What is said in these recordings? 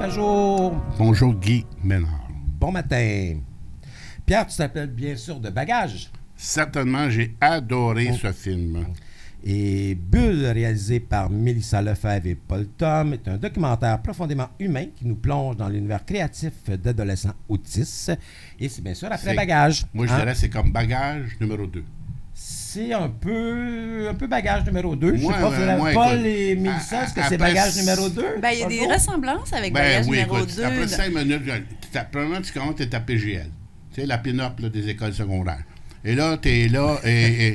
Pajot. Bonjour Guy Ménard. Bon matin. Pierre, tu t'appelles bien sûr de Bagages. Certainement, j'ai adoré ce film. Et Bulle, réalisé par Mélissa Lefebvre et Paul Thom, est un documentaire profondément humain qui nous plonge dans l'univers créatif d'adolescents autistes. Et c'est bien sûr après Bagages. Moi, je dirais c'est comme Bagage numéro 2. C'est un peu Bagage numéro 2. Je sais pas, Paul et Mélissa, est-ce que c'est Bagage numéro 2? Ben, il y a des ressemblances avec Bagage numéro 2. Après 5 minutes, premièrement, tu commences, tu es à PGL. Tu sais, la pin-up des écoles secondaires. Et là, tu es là,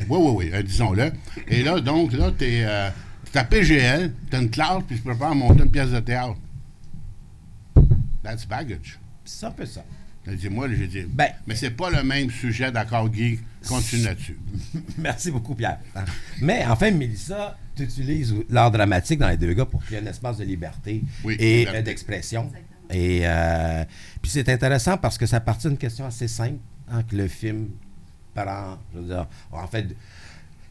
oui, disons-le. Et là, donc, là, tu es à PGL, tu as une classe, puis tu te prépares à monter une pièce de théâtre. That's baggage. C'est un peu ça. J'ai dit, mais c'est pas le même sujet, d'accord, Guy? Continue là-dessus. Merci beaucoup, Pierre. Mais enfin, Mélissa, tu utilises l'art dramatique dans les deux gars pour créer un espace de liberté et d'expression. Et puis c'est intéressant parce que ça partit d'une question assez simple, que le film prend, je veux dire, en fait,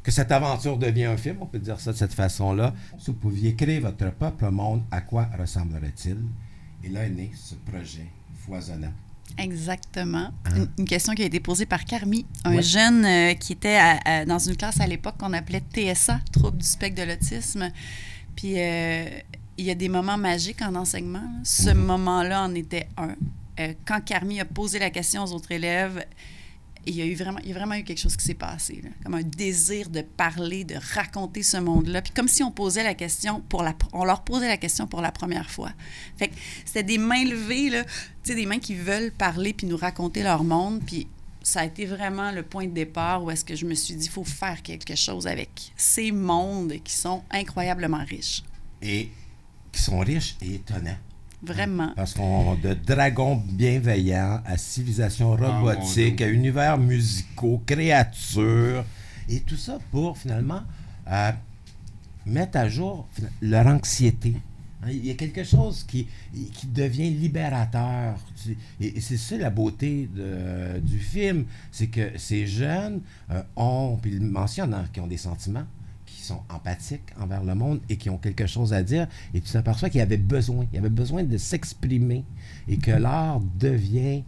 que cette aventure devient un film, on peut dire ça de cette façon-là. Si vous pouviez créer votre propre monde, à quoi ressemblerait-il? Et là est né ce projet foisonnant. Exactement. Une question qui a été posée par Carmi, un jeune qui était dans une classe à l'époque qu'on appelait TSA, trouble du spectre de l'autisme. Puis il y a des moments magiques en enseignement. Ce moment-là en était un. Quand Carmi a posé la question aux autres élèves, il y a vraiment eu quelque chose qui s'est passé, là, comme un désir de parler, de raconter ce monde-là. Puis comme si on posait la question on leur posait la question pour la première fois. Fait que c'était des mains levées, là, tu sais, des mains qui veulent parler puis nous raconter leur monde. Puis ça a été vraiment le point de départ où est-ce que je me suis dit, il faut faire quelque chose avec ces mondes qui sont incroyablement riches. Et qui sont riches et étonnants. Vraiment. Parce qu'on de dragons bienveillants à civilisation robotique, à univers musicaux, créatures, et tout ça pour finalement mettre à jour leur anxiété. Il y a quelque chose qui devient libérateur. Et c'est ça la beauté du film, c'est que ces jeunes puis ils mentionnent qui ont des sentiments, qui sont empathiques envers le monde et qui ont quelque chose à dire, et tu t'aperçois qu'il y avait besoin de s'exprimer, et que l'art devient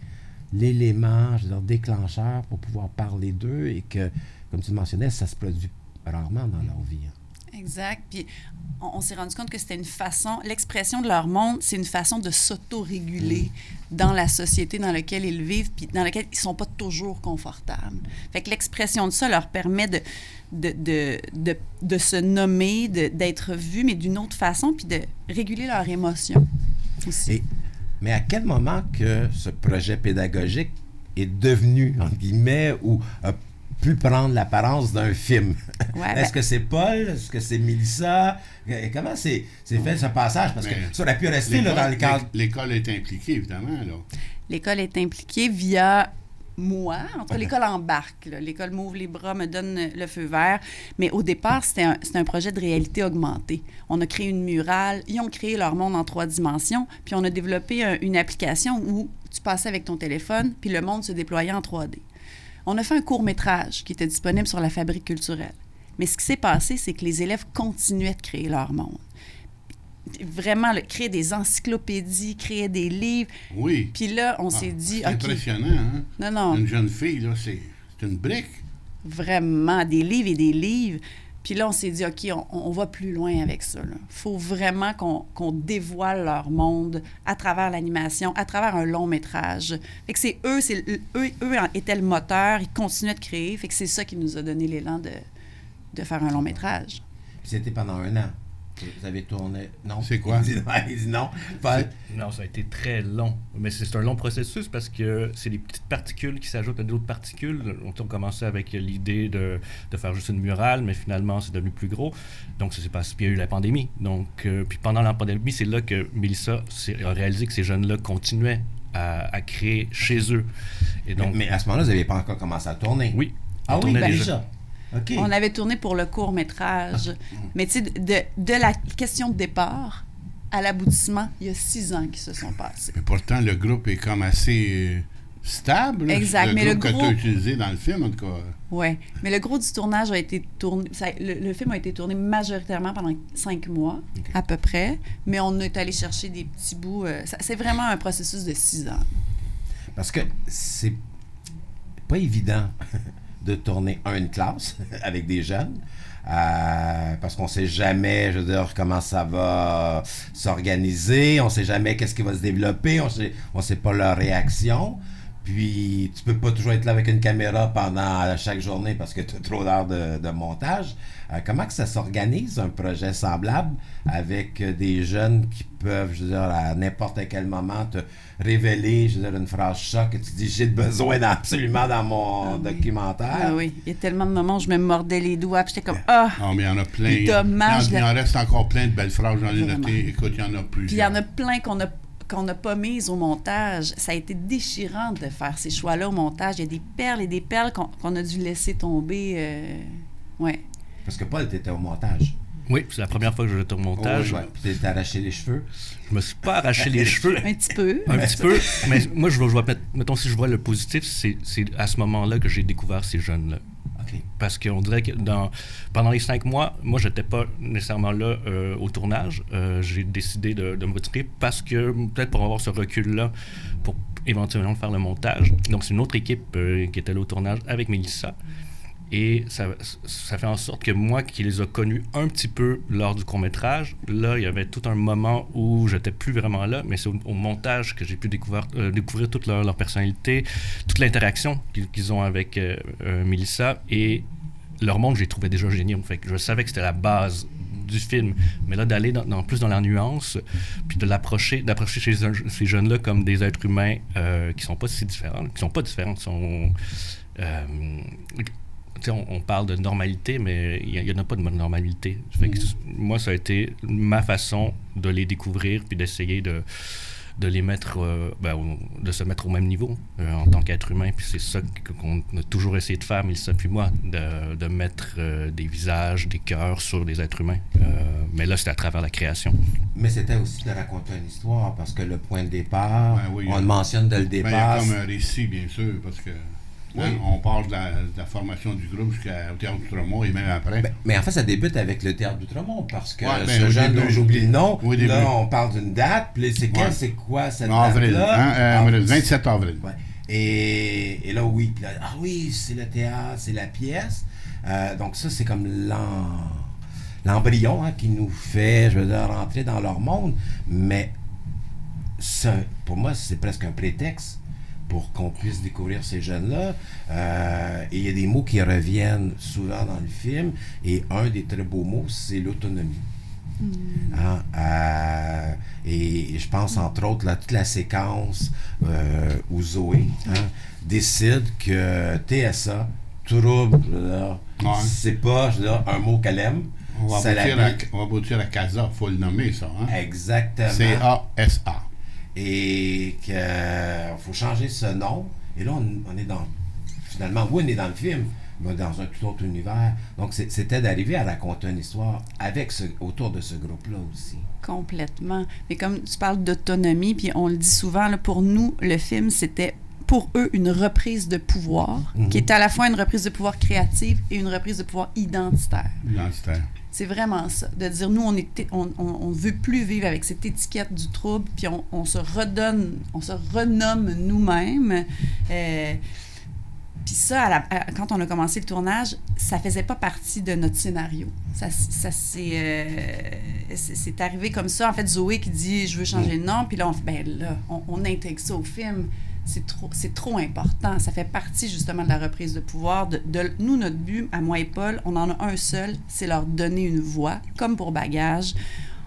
l'élément, je veux dire, déclencheur pour pouvoir parler d'eux, et que, comme tu le mentionnais, ça se produit rarement dans leur vie. Exact. Puis on s'est rendu compte que c'était une façon, l'expression de leur monde, c'est une façon de s'auto-réguler dans la société dans laquelle ils vivent, puis dans laquelle ils ne sont pas toujours confortables. Fait que l'expression de ça leur permet de se nommer, d'être vus, mais d'une autre façon, puis de réguler leurs émotions aussi. Mais à quel moment que ce projet pédagogique est devenu, entre guillemets, ou a pu prendre l'apparence d'un film? Est-ce que c'est Paul? Est-ce que c'est Mélissa? Comment c'est fait ce passage? Parce que ça aurait pu rester là, dans le cadre... L'école est impliquée, évidemment. Là. L'école est impliquée via moi. En tout cas, l'école embarque. Là. L'école m'ouvre les bras, me donne le feu vert. Mais au départ, c'était un projet de réalité augmentée. On a créé une murale. Ils ont créé leur monde en 3 dimensions. Puis on a développé une application où tu passais avec ton téléphone, puis le monde se déployait en 3D. On a fait un court-métrage qui était disponible sur la Fabrique culturelle. Mais ce qui s'est passé, c'est que les élèves continuaient de créer leur monde. Vraiment, créer des encyclopédies, créer des livres. Oui. Puis là, on s'est dit... C'est impressionnant, hein? Non. Une jeune fille, là, c'est une brique. Vraiment, des livres et des livres. Puis là, on s'est dit, OK, on va plus loin avec ça. Il faut vraiment qu'on dévoile leur monde à travers l'animation, à travers un long métrage. Fait que eux étaient le moteur, ils continuaient de créer. Fait que c'est ça qui nous a donné l'élan de faire un long métrage. Puis c'était pendant 1 an. Vous avez tourné... Non? C'est quoi? Il dit non. Non, ça a été très long. Mais c'est un long processus parce que c'est des petites particules qui s'ajoutent à d'autres particules. On commençait avec l'idée de faire juste une murale, mais finalement, c'est devenu plus gros. Donc, ça s'est passé. Puis il y a eu la pandémie. Donc, puis pendant la pandémie, c'est là que Mélissa a réalisé que ces jeunes-là continuaient à créer chez eux. Et donc, mais à ce moment-là, vous n'aviez pas encore commencé à tourner? Oui. Déjà. Okay. On avait tourné pour le court-métrage. Mais tu sais, de la question de départ à l'aboutissement, il y a 6 ans qui se sont passés. Mais pourtant, le groupe est comme assez stable. Là, exact. Mais le que gros... tu as utilisé dans le film, en tout cas. Oui. Mais le gros du tournage a été tourné... le film a été tourné majoritairement pendant 5 mois, à peu près. Mais on est allé chercher des petits bouts. C'est vraiment un processus de 6 ans. Parce que c'est pas évident de tourner une classe avec des jeunes. Parce qu'on sait jamais, je veux dire, comment ça va s'organiser, on sait jamais qu'est-ce qui va se développer, on sait pas leur réaction. Puis, tu peux pas toujours être là avec une caméra pendant chaque journée parce que tu as trop d'heures de montage. Comment que ça s'organise, un projet semblable, avec des jeunes qui peuvent, je veux dire, à n'importe quel moment te révéler, je veux dire, une phrase choc que tu dis « j'ai besoin absolument dans mon documentaire ». Ah oui, il y a tellement de moments où je me mordais les doigts, puis j'étais comme « ah ». Non, mais il y en a plein. Dommage. Il en reste encore plein de belles phrases, j'en ai noté. Écoute, il y en a plusieurs. Puis il y en a plein qu'on n'a pas mises au montage. Ça a été déchirant de faire ces choix-là au montage. Il y a des perles et des perles qu'on a dû laisser tomber. Ouais. Parce que Paul, t'étais au montage. Oui, c'est la première fois que j'étais au montage. Ouais. Puis t'es arraché les cheveux. Je me suis pas arraché les cheveux. Un petit peu. Un petit peu. Mais moi, je vois, mettons, si je vois le positif, c'est à ce moment-là que j'ai découvert ces jeunes-là. Okay. Parce qu'on dirait que pendant les 5 mois, moi, j'étais pas nécessairement là au tournage. J'ai décidé de me retirer parce que, peut-être pour avoir ce recul-là, pour éventuellement faire le montage. Donc, c'est une autre équipe qui était là au tournage avec Mélissa. Et ça fait en sorte que moi, qui les a connus un petit peu lors du court-métrage, là, il y avait tout un moment où j'étais plus vraiment là, mais c'est au montage que j'ai pu découvrir toute leur personnalité, toute l'interaction qu'ils ont avec Mélissa, et leur monde, je les trouvais déjà géniaux. Fait que je savais que c'était la base du film, mais là, d'aller plus dans la nuance, puis d'approcher ces jeunes-là comme des êtres humains qui sont pas si différents, qui sont pas différents, qui sont... on parle de normalité, mais il n'y en a pas de normalité. Fait que moi, ça a été ma façon de les découvrir puis d'essayer de les mettre, de se mettre au même niveau en tant qu'être humain. Puis c'est ça qu'on a toujours essayé de faire, Mélissa puis moi, de mettre des visages, des cœurs sur des êtres humains. Mais là, c'était à travers la création. Mais c'était aussi de raconter une histoire, parce que le point de départ, oui, on le mentionne dès le départ. Il y a comme un récit, bien sûr, parce que... Oui. Hein, on parle de la formation du groupe jusqu'au Théâtre d'Outremont et même après. Mais en fait, ça débute avec le Théâtre d'Outremont, parce que ce jeune dont j'oublie le nom, là, on parle d'une date, puis c'est c'est quoi cette date-là? Avril, 27 avril. Ouais. Et là, oui, c'est le théâtre, c'est la pièce. Donc ça, c'est comme l'embryon qui nous fait, je veux dire, rentrer dans leur monde. Mais ça, pour moi, c'est presque un prétexte pour qu'on puisse découvrir ces jeunes-là. Et il y a des mots qui reviennent souvent dans le film, et un des très beaux mots, c'est l'autonomie. Et je pense, entre autres, toute la séquence où Zoé décide que TSA, trouble, c'est pas, un mot qu'elle aime. On va aboutir à CASA, il faut le nommer, ça. Hein? Exactement. C-A-S-A. Et qu'il faut changer ce nom. Et là, on est dans... Finalement, oui, on est dans le film, mais dans un tout autre univers. Donc, c'était d'arriver à raconter une histoire autour de ce groupe-là aussi. Complètement. Mais comme tu parles d'autonomie, puis on le dit souvent, là, pour nous, le film, c'était pour eux une reprise de pouvoir, qui est à la fois une reprise de pouvoir créative et une reprise de pouvoir identitaire. Identitaire. C'est vraiment ça, de dire, nous, on veut plus vivre avec cette étiquette du trouble, puis on se renomme nous-mêmes. Puis ça, quand on a commencé le tournage, ça faisait pas partie de notre scénario. Ça c'est arrivé comme ça. En fait, Zoé qui dit « je veux changer le nom », puis là, on intègre ça au film. C'est trop important. Ça fait partie justement de la reprise de pouvoir. Nous, notre but, à moi et Paul, on en a un seul, c'est leur donner une voix, comme pour Bagage.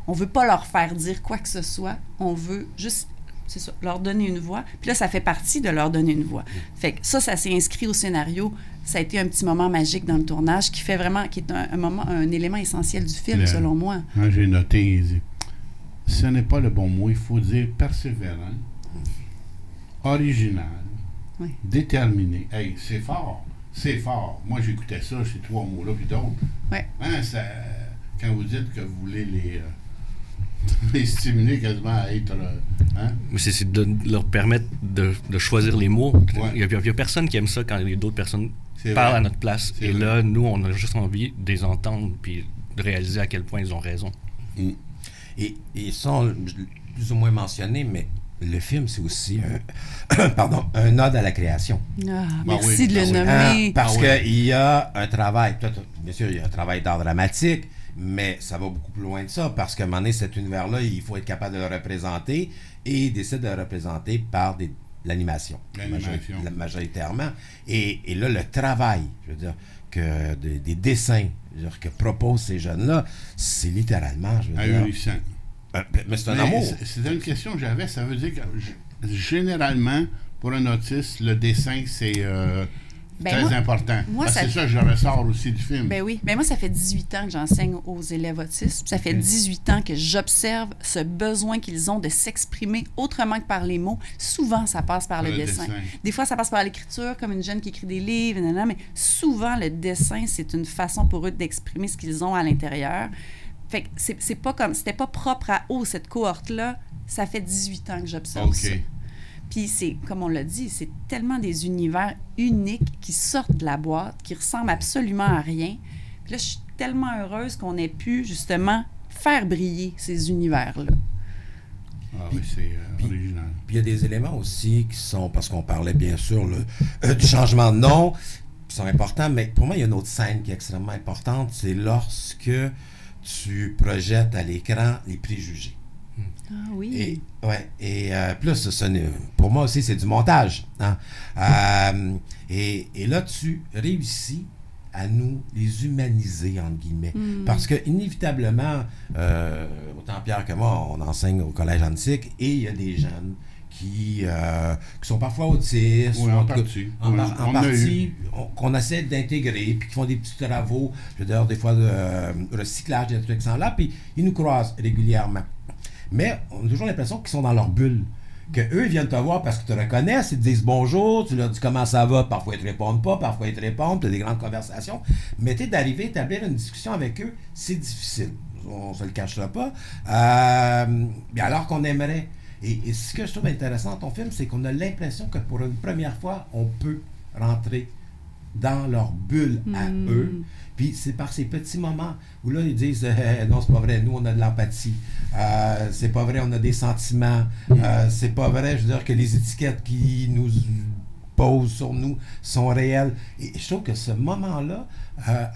On veut pas leur faire dire quoi que ce soit. On veut juste, c'est ça, leur donner une voix. Puis là, ça fait partie de leur donner une voix. Fait que ça s'est inscrit au scénario. Ça a été un petit moment magique dans le tournage qui est un élément essentiel du film, selon moi. J'ai noté, ce n'est pas le bon mot, il faut dire persévérant. Original, déterminé. Hey, c'est fort. Moi, j'écoutais ça, ces 3 mots-là, puis d'autres. Ouais. Hein, quand vous dites que vous voulez les stimuler quasiment à être... hein? Mais c'est de leur permettre de choisir les mots. Ouais. Il y a personne qui aime ça quand d'autres personnes C'est parlent vrai. à notre place. C'est Et vrai. là, nous, on a juste envie de les entendre puis de réaliser à quel point ils ont raison. Et ils sont plus ou moins mentionnés, mais le film, c'est aussi un ode à la création. Ah, Ben merci oui, de le ben oui. nommer. Parce Ah ouais. qu'il y a un travail, bien sûr, il y a un travail d'art dramatique, mais ça va beaucoup plus loin de ça, parce qu'à un moment donné, cet univers-là, il faut être capable de le représenter, et il décide de le représenter par l'animation, L'animation. majoritairement. Et là, le travail, je veux dire, des dessins, je veux dire, que proposent ces jeunes-là, c'est littéralement, je veux dire... Ahurissant. Mais c'est un Mais amour. C'était une question que j'avais. Ça veut dire que généralement, pour un autiste, le dessin, c'est Ben très moi- important. moi, Parce que ça- c'est ça que je ressors aussi du film. Ben oui, mais moi, ça fait 18 ans que j'enseigne aux élèves autistes. Ça fait 18 ans que j'observe ce besoin qu'ils ont de s'exprimer autrement que par les mots. Souvent, ça passe par le dessin. Des fois, ça passe par l'écriture, comme une jeune qui écrit des livres, mais souvent, le dessin, c'est une façon pour eux d'exprimer ce qu'ils ont à l'intérieur. Fait que c'est pas comme... C'était pas propre à cette cohorte-là. Ça fait 18 ans que j'observe OK. ça. Puis c'est, comme on l'a dit, c'est tellement des univers uniques qui sortent de la boîte, qui ressemblent absolument à rien. Puis là, je suis tellement heureuse qu'on ait pu, justement, faire briller ces univers-là. Ah oui, c'est original. Puis il y a des éléments aussi qui sont, parce qu'on parlait bien sûr du changement de nom, qui sont importants, mais pour moi, il y a une autre scène qui est extrêmement importante, c'est lorsque tu projettes à l'écran les préjugés. Ah oui. Plus, pour moi aussi, c'est du montage. Hein? Et là, tu réussis à nous les humaniser, entre guillemets. Parce que, inévitablement, autant Pierre que moi, on enseigne au collège antique et il y a des jeunes qui sont parfois autistes, Oui, ou en tout cas, partie. en Oui, par- en on a partie, qu'on essaie d'intégrer, puis qui font des petits travaux, je veux dire, des fois de recyclage, des trucs sans là, puis ils nous croisent régulièrement. Mais on a toujours l'impression qu'ils sont dans leur bulle. Qu'eux, ils viennent te voir parce qu'ils te reconnaissent, ils te disent bonjour, tu leur dis comment ça va, parfois ils te répondent pas, parfois ils te répondent, tu as des grandes conversations. Mais d'arriver à établir une discussion avec eux, c'est difficile. On se le cachera pas. Alors qu'on aimerait. Et ce que je trouve intéressant dans ton film, c'est qu'on a l'impression que pour une première fois, on peut rentrer dans leur bulle à eux. Puis c'est par ces petits moments où là, ils disent non, c'est pas vrai, nous, on a de l'empathie. C'est pas vrai, on a des sentiments. C'est pas vrai, je veux dire, que les étiquettes qui nous posent sur nous sont réelles. Et je trouve que ce moment-là,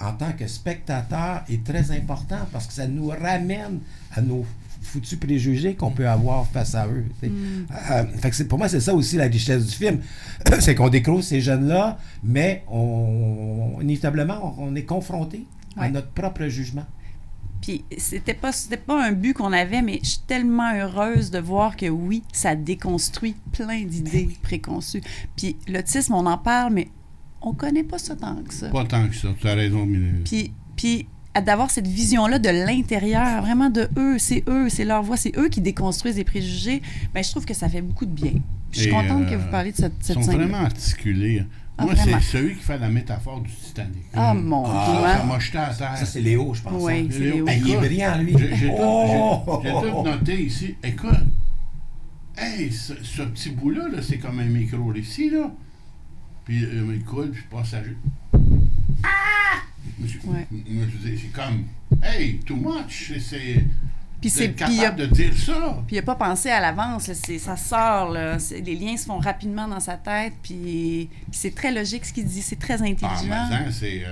en tant que spectateur, est très important parce que ça nous ramène à nos foutus préjugés qu'on peut avoir face à eux. Fait que pour moi, c'est ça aussi la richesse du film. C'est qu'on découvre ces jeunes-là, mais inévitablement, on est confronté à notre propre jugement. Puis c'était pas un but qu'on avait, mais je suis tellement heureuse de voir que oui, ça déconstruit plein d'idées préconçues. Puis l'autisme, on en parle, mais on connaît pas ça tant que ça. Pas tant que ça, tu as raison, Mille. Puis d'avoir cette vision-là de l'intérieur, vraiment de eux, c'est leur voix, c'est eux qui déconstruisent les préjugés, bien, je trouve que ça fait beaucoup de bien. Je suis contente que vous parliez de cette Ils sont scène. vraiment articulés. Moi, vraiment. c'est celui qui fait la métaphore du Titanic. Ah, mon Dieu. Ça hein? m'a jeté à terre. Ça, c'est Léo, je pense. Oui, hein? c'est Léo. Il est brillant, lui. J'ai Oh! tout noté ici. Écoute, hey, ce petit bout-là, là, c'est comme un micro ici, là. Puis il coule, puis je passe à jeu. Ouais. Je dis, c'est comme, hey, too much. Puis C'est puis il a capable de dire ça. Puis il n'a pas pensé à l'avance, là, ça sort, là, les liens se font rapidement dans sa tête, puis c'est très logique ce qu'il dit, c'est très Ah, intelligent. mais c'est...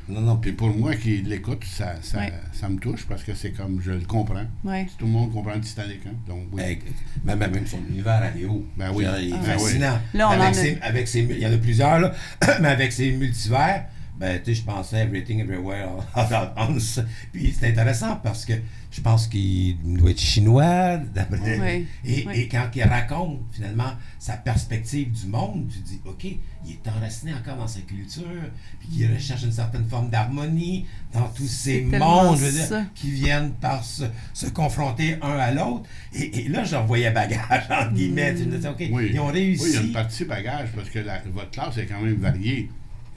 Non, Puis pour moi qui l'écoute, ça me touche parce que c'est comme, je le comprends. Ouais. Tout le monde comprend le Titanic, hein? Donc, oui. Même son univers à Léo. Ben oui. Il est Ben fascinant. Là, on il y en a plusieurs, là, mais avec ses multivers, je pensais Everything Everywhere All at Once. Puis c'est intéressant parce que je pense qu'il doit être chinois, d'après. Oui. Et quand il raconte finalement sa perspective du monde, tu dis, OK, il est enraciné encore dans sa culture, puis qu'il recherche une certaine forme d'harmonie dans tous ces mondes, je veux dire, qui viennent par se confronter un à l'autre. Et là, je revoyais bagage, entre guillemets. Tu me disais, OK, Oui. ils ont réussi. Oui, il y a une partie bagage parce que votre classe est quand même variée.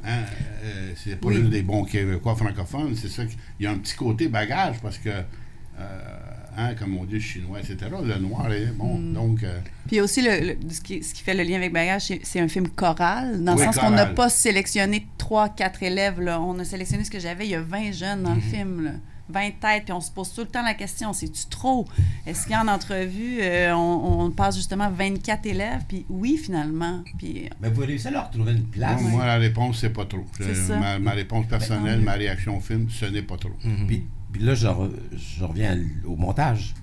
Hein? C'est pas Oui. juste des bons Québécois francophones, c'est ça. Il y a un petit côté bagage parce que comme on dit chinois, etc. Le noir est bon. Donc, puis aussi, ce qui fait le lien avec Bagage, c'est un film choral, dans le Oui, sens qu'on choral. n'a pas sélectionné 3-4 élèves. Là. On a sélectionné ce que j'avais. Il y a 20 jeunes dans le film. Là. 20 têtes, puis on se pose tout le temps la question, c'est-tu trop? Est-ce qu'en entrevue, on passe justement 24 élèves? Puis oui, finalement. Puis, Mais vous réussissez à leur trouver une place. moi, la réponse, c'est pas trop. C'est ça. Ma réponse personnelle, ma réaction au film, ce n'est pas trop. Puis là, je reviens au montage.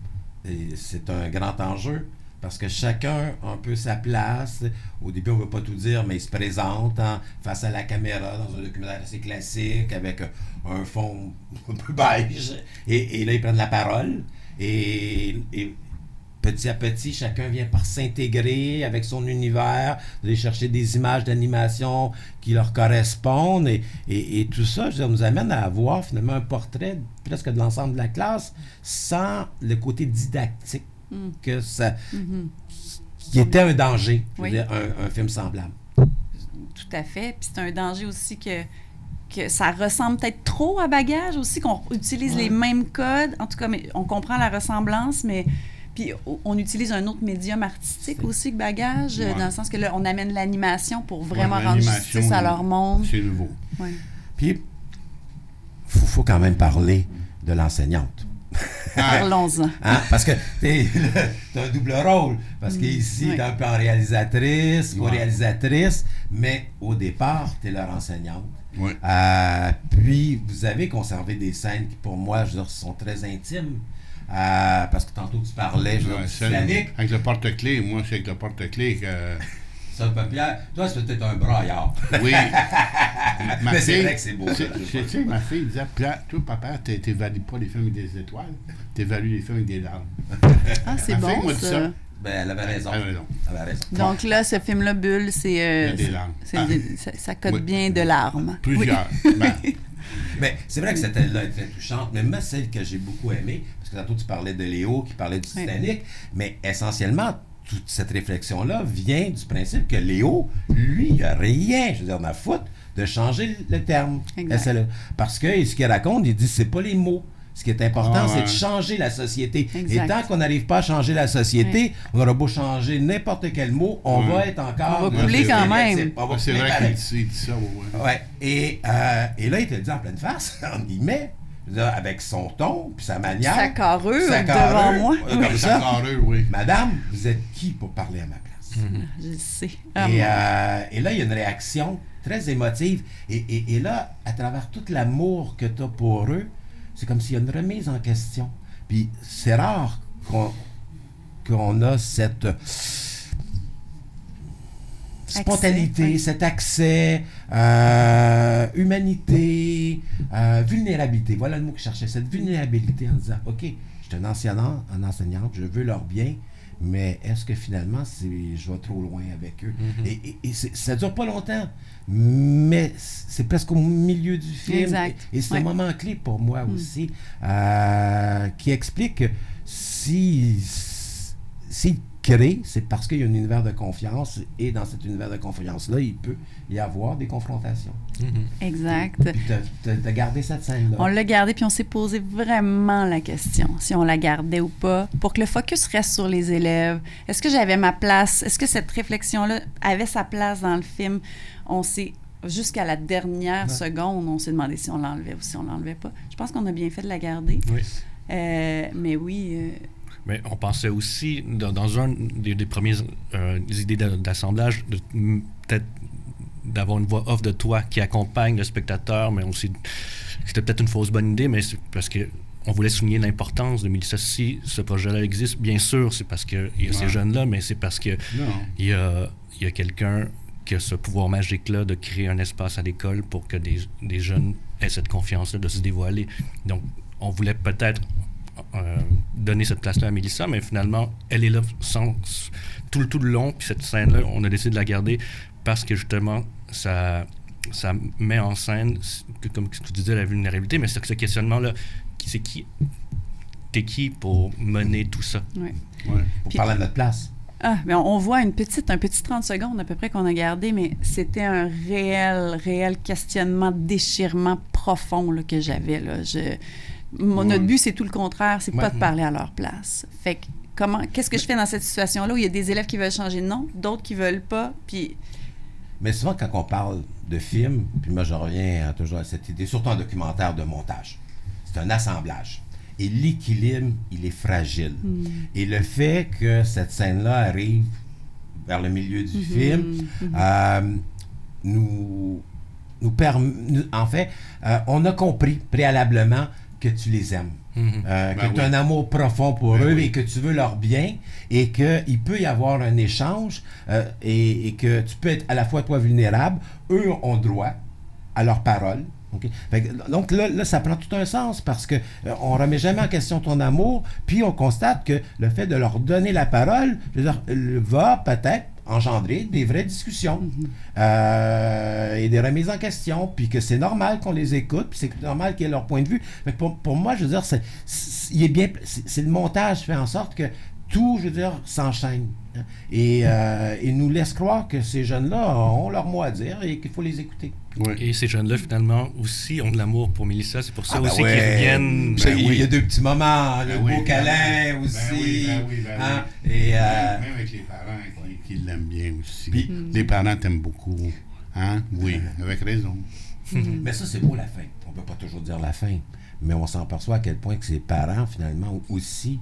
Et c'est un grand enjeu parce que chacun a un peu sa place. Au début, on ne veut pas tout dire, mais il se présente face à la caméra dans un documentaire assez classique avec un fond un peu beige. Et là, ils prennent la parole. Et petit à petit, chacun vient par s'intégrer avec son univers, aller chercher des images d'animation qui leur correspondent. Et tout ça, je veux dire, nous amène à avoir finalement un portrait presque de l'ensemble de la classe sans le côté didactique que ça, qui était un danger, je veux dire, un film semblable. tout à fait. Puis c'est un danger aussi que ça ressemble peut-être trop à Bagage aussi, qu'on utilise les mêmes codes. En tout cas, mais on comprend la ressemblance, mais puis on utilise un autre médium artistique aussi que Bagage, dans le sens que là, on amène l'animation pour vraiment rendre justice à leur monde. C'est nouveau. Ouais. Puis, faut quand même parler de l'enseignante. Parlons-en. Hein? Parce que t'as un double rôle. Parce qu'ici, t'es un peu en réalisatrice, co-réalisatrice, mais au départ, t'es leur enseignante. Ouais. Puis, vous avez conservé des scènes qui, pour moi, je veux dire, sont très intimes. Parce que tantôt, tu parlais, je veux dire, dynamique. Avec le porte-clés, moi, c'est avec le porte-clés que... Ça, Pierre, toi, c'est peut-être un braillard. Oui. Mais c'est vrai que c'est beau. Tu sais, ma fille disait, toi, papa, t'évalues pas les films avec des étoiles, t'évalues les films avec des larmes. Ah, c'est Ma fille bon, m'a dit ça. Ben, elle avait raison. Elle avait raison. Elle avait raison. Donc là, ce film-là, Bulle, Il y a des larmes. ça code bien de larmes. Plusieurs. Ben, Mais c'est vrai que cette aile-là est très touchante, mais moi, celle que j'ai beaucoup aimée, parce que tantôt tu parlais de Léo qui parlait du Titanic, mais essentiellement, toute cette réflexion-là vient du principe que Léo, lui, il n'a rien, je veux dire, ma faute, de changer le terme. Exact. Parce que ce qu'il raconte, il dit, c'est pas les mots. Ce qui est important, c'est de changer la société. Exact. Et tant qu'on n'arrive pas à changer la société, on aura beau changer n'importe quel mot, on va être encore... On va couler quand même. On va c'est couler vrai pareil. qu'il dit ça. Ouais. Ouais. Et là, il te le dit en pleine face, en guillemets, je veux dire, avec son ton, puis sa manière. Sa carrure devant moi. Comme ça. Carrure, oui. Madame, vous êtes qui pour parler à ma place? Je sais. Et là, il y a une réaction très émotive. Et là, à travers tout l'amour que tu as pour eux, c'est comme s'il y a une remise en question. Puis c'est rare qu'on a cette spontanéité, cet accès, humanité, vulnérabilité. Voilà le mot que je cherchais, cette vulnérabilité en disant, OK, je suis un enseignante, je veux leur bien, mais est-ce que finalement, je vais trop loin avec eux? Et ça dure pas longtemps, mais c'est presque au milieu du film. Exact. Et c'est un moment clé pour moi aussi, qui explique que s'il crée, c'est parce qu'il y a un univers de confiance, et dans cet univers de confiance-là, il peut y avoir des confrontations. Exact. Puis t'as gardé cette scène-là. On l'a gardé, puis on s'est posé vraiment la question, si on la gardait ou pas, pour que le focus reste sur les élèves. Est-ce que j'avais ma place? Est-ce que cette réflexion-là avait sa place dans le film? On s'est, jusqu'à la dernière seconde, on s'est demandé si on l'enlevait ou si on l'enlevait pas. Je pense qu'on a bien fait de la garder. Oui. Mais oui... Mais on pensait aussi, dans un des premières idées d'assemblage, peut-être d'avoir une voix off de toi qui accompagne le spectateur, mais aussi, c'était peut-être une fausse bonne idée, mais c'est parce qu'on voulait souligner l'importance de Mélissa. Si ce projet-là existe, bien sûr, c'est parce qu'il y a ces jeunes-là, mais c'est parce qu'il y a quelqu'un qui a ce pouvoir magique-là de créer un espace à l'école pour que des jeunes aient cette confiance-là de se dévoiler. Donc, on voulait peut-être donner cette place-là à Mélissa, mais finalement, elle est là tout le long, puis cette scène-là, on a décidé de la garder parce que justement, ça met en scène, comme tu disais, la vulnérabilité, mais c'est ce questionnement-là, t'es qui pour mener tout ça? Ouais. Pour parler de notre place. Mais on voit un petit 30 secondes à peu près qu'on a gardé, mais c'était un réel questionnement, déchirement profond là, que j'avais. Là. Notre but, c'est tout le contraire, c'est pas de parler à leur place. Fait que qu'est-ce que je fais dans cette situation-là où il y a des élèves qui veulent changer de nom, d'autres qui veulent pas, puis... Mais souvent, quand on parle de film, puis moi, je reviens toujours à cette idée, surtout en documentaire de montage, c'est un assemblage. Et l'équilibre, il est fragile. Et le fait que cette scène-là arrive vers le milieu du film, en fait, on a compris préalablement que tu les aimes. Que tu as un amour profond pour eux et que tu veux leur bien et qu'il peut y avoir un échange et que tu peux être à la fois toi vulnérable, eux ont droit à leurs paroles. Okay? Donc là, ça prend tout un sens parce que on remet jamais en question ton amour, puis on constate que le fait de leur donner la parole, je veux dire, va peut-être engendrer des vraies discussions et des remises en question, puis que c'est normal qu'on les écoute, puis c'est normal qu'ils aient leur point de vue. Mais pour moi, je veux dire, c'est le montage fait en sorte que tout, je veux dire, s'enchaîne. Et nous laisse croire que ces jeunes-là ont leur mot à dire et qu'il faut les écouter. Oui. Et ces jeunes-là, finalement, aussi ont de l'amour pour Mélissa. C'est pour ça aussi qu'ils reviennent. Il y a deux petits moments, le beau câlin aussi. Et même avec les parents qui l'aiment bien aussi. Puis, les parents t'aiment beaucoup. Hein? Oui, avec raison. Mais ça, c'est beau la fin. On ne peut pas toujours dire la fin. Mais on s'en perçoit à quel point que ses parents, finalement, aussi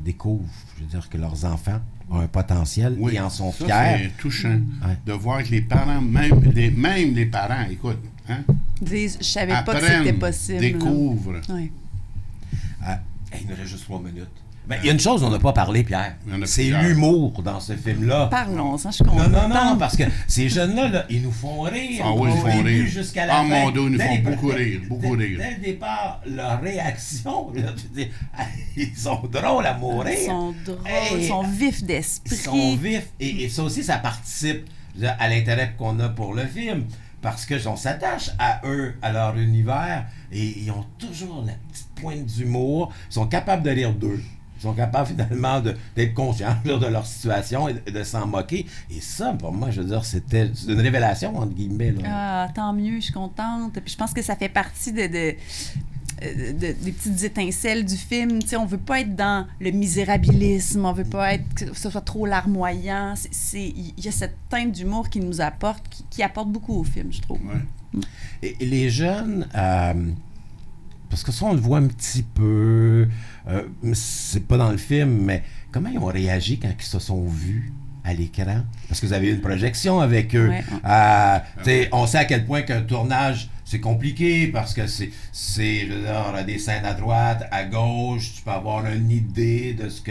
découvrent, je veux dire, que leurs enfants ont un potentiel et en sont fiers. C'est touchant de voir que les parents, même les parents, écoute, disent, je savais pas que c'était possible. Découvrent. Oui. Il nous reste juste 3 minutes. Ben, il y a une chose dont on n'a pas parlé, Pierre. C'est l'humour dans ce film-là. Parlons-en, je suis contente. Non, parce que ces jeunes-là, là, ils nous font rire. Ah oui, ils font rire. Jusqu'à la fin. Mon Dieu, ils nous font beaucoup rire. Dès le départ, leur réaction, là, ils sont drôles à mourir. Ils sont drôles, ils sont vifs d'esprit. Ils sont vifs. Et ça aussi, ça participe à l'intérêt qu'on a pour le film. Parce qu'on s'attache à eux, à leur univers, et ils ont toujours la petite pointe d'humour. Ils sont capables de rire d'eux. Ils sont capables finalement d'être conscients de leur situation et de s'en moquer. Et ça, pour moi, je veux dire, c'est une révélation, entre guillemets. Là. Ah, tant mieux, je suis contente. Puis je pense que ça fait partie des petites étincelles du film. Tu sais, on veut pas être dans le misérabilisme, on veut pas être que ce soit trop larmoyant. Il y a cette teinte d'humour qui nous apporte, qui apporte beaucoup au film, je trouve. Ouais. Et les jeunes... parce que ça, on le voit un petit peu, c'est pas dans le film, mais comment ils ont réagi quand ils se sont vus à l'écran? Parce que vous avez eu une projection avec eux. Ouais. On sait à quel point qu'un tournage, c'est compliqué parce que c'est des scènes à droite, à gauche, tu peux avoir une idée de ce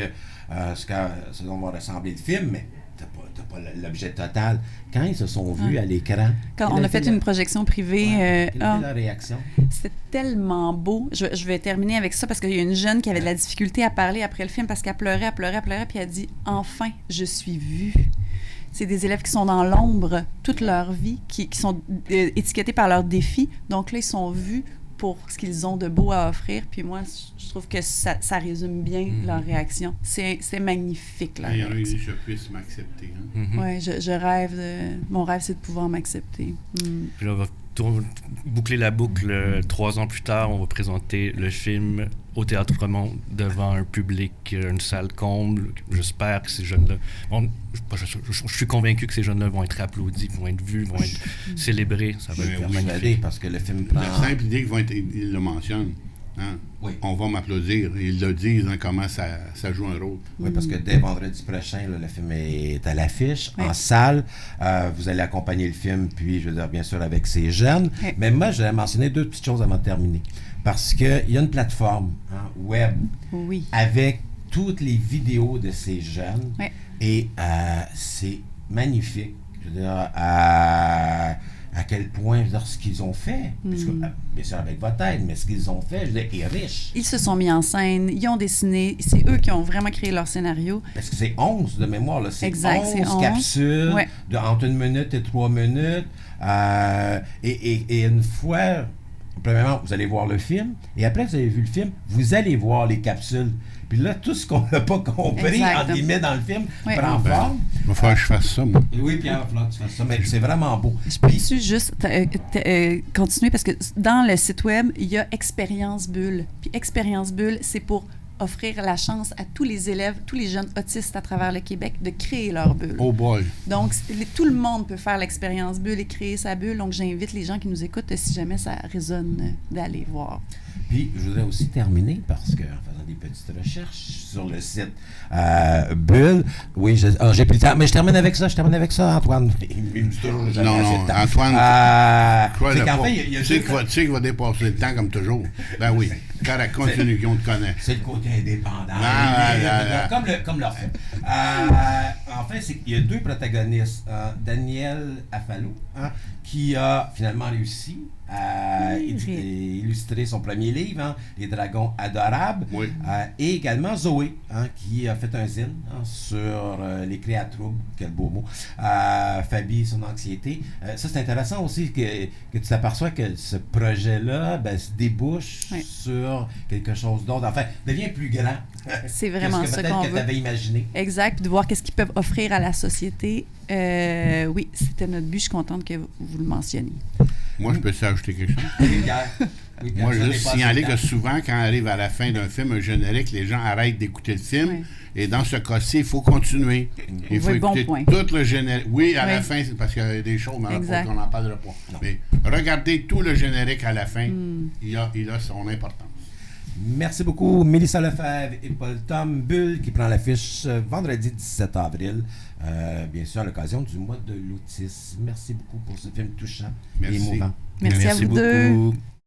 dont va ressembler le film, mais t'as pas l'objet total. Quand ils se sont vus à l'écran... Quand on a fait une projection privée... quelle était la réaction? C'était tellement beau. Je vais terminer avec ça parce qu'il y a une jeune qui avait de la difficulté à parler après le film parce qu'elle pleurait, puis elle dit « Enfin, je suis vue ». C'est des élèves qui sont dans l'ombre toute leur vie, qui sont étiquetés par leurs défis. Donc là, ils sont vus pour ce qu'ils ont de beau à offrir. Puis moi, je trouve que ça résume bien leur réaction. C'est magnifique, leur réaction. Il y en a qui je puisse m'accepter. Hein? Oui, je rêve mon rêve, c'est de pouvoir m'accepter. Puis là, on va boucler la boucle. 3 ans plus tard, on va présenter le film au Théâtre Fremont devant un public, une salle comble. J'espère que ces jeunes-là... je suis convaincu que ces jeunes-là vont être applaudis, vont être vus, vont être célébrés. Ça va être magnifique. Parce que le film prend... La simple idée qu'ils le mentionnent. Hein? Oui. On va m'applaudir. Ils le disent, comment ça joue un rôle. Oui, parce que dès vendredi prochain, là, le film est à l'affiche, en salle. Vous allez accompagner le film, puis, je veux dire, bien sûr, avec ces jeunes. Oui. Mais moi, je vais mentionner 2 petites choses avant de terminer. Parce qu'il y a une plateforme web avec toutes les vidéos de ces jeunes. Oui. Et c'est magnifique. Je veux dire, à quel point, je veux dire, ce qu'ils ont fait, puisque, bien sûr avec votre aide, mais ce qu'ils ont fait, je veux dire, est riche. Ils se sont mis en scène, ils ont dessiné, c'est eux qui ont vraiment créé leur scénario. Parce que c'est 11 de mémoire, là. C'est 11 capsules entre 1 minute et 3 minutes. Et une fois premièrement, vous allez voir le film, et après que vous avez vu le film, vous allez voir les capsules. Puis là, tout ce qu'on n'a pas compris, entre guillemets, dans le film, prend forme. Il va falloir que je fasse ça, moi. Oui, Pierre, il va falloir que tu fasses ça, mais c'est vraiment beau. Je peux-tu juste continuer, parce que dans le site web, il y a Expérience Bulle. Puis Expérience Bulle, c'est pour offrir la chance à tous les élèves, tous les jeunes autistes à travers le Québec de créer leur bulle. Oh boy! Donc, tout le monde peut faire l'expérience bulle et créer sa bulle. Donc, j'invite les gens qui nous écoutent, si jamais ça résonne, d'aller voir. Puis, je voudrais aussi terminer parce que, en faisant des petites recherches sur le site Bulle, oui, j'ai plus le temps, mais je termine avec ça, Antoine. Il me dit toujours jamais assez de temps. Antoine, c'est qu'en fait, il y a tu sais qu'il va dépasser le temps comme toujours. Ben oui, correct, continue, on te connaît. C'est le côté indépendant. Comme leur film. En fait, c'est qu'il y a deux protagonistes. Daniel Affalo, qui a finalement réussi à illustrer son premier livre, Les Dragons Adorables. Oui. Et également Zoé, qui a fait un zine sur les créatroubles, quel beau mot, Fabi et son anxiété. Ça, c'est intéressant aussi que tu t'aperçois que ce projet-là se débouche sur quelque chose d'autre. Enfin, devient plus grand. C'est vraiment ça qu'on veut. Que tu avais imaginé. Exact, puis de voir qu'est-ce qu'ils peuvent offrir à la société. Oui, c'était notre but. Je suis contente que vous le mentionniez. Moi, je peux ajouter quelque chose? Moi, je veux juste signaler que souvent, quand on arrive à la fin d'un film, un générique, les gens arrêtent d'écouter le film. Oui. Et dans ce cas-ci, il faut continuer. Il faut écouter tout le générique. Oui, à la fin, parce qu'il y a des choses, mais on n'en parlera pas. Non. Mais regardez tout le générique à la fin. Il a son importance. Merci beaucoup, Mélissa Lefebvre et Paul Tom. Bulle qui prend l'affiche vendredi 17 avril, bien sûr à l'occasion du mois de l'autisme. Merci beaucoup pour ce film touchant et émouvant. Merci à vous deux.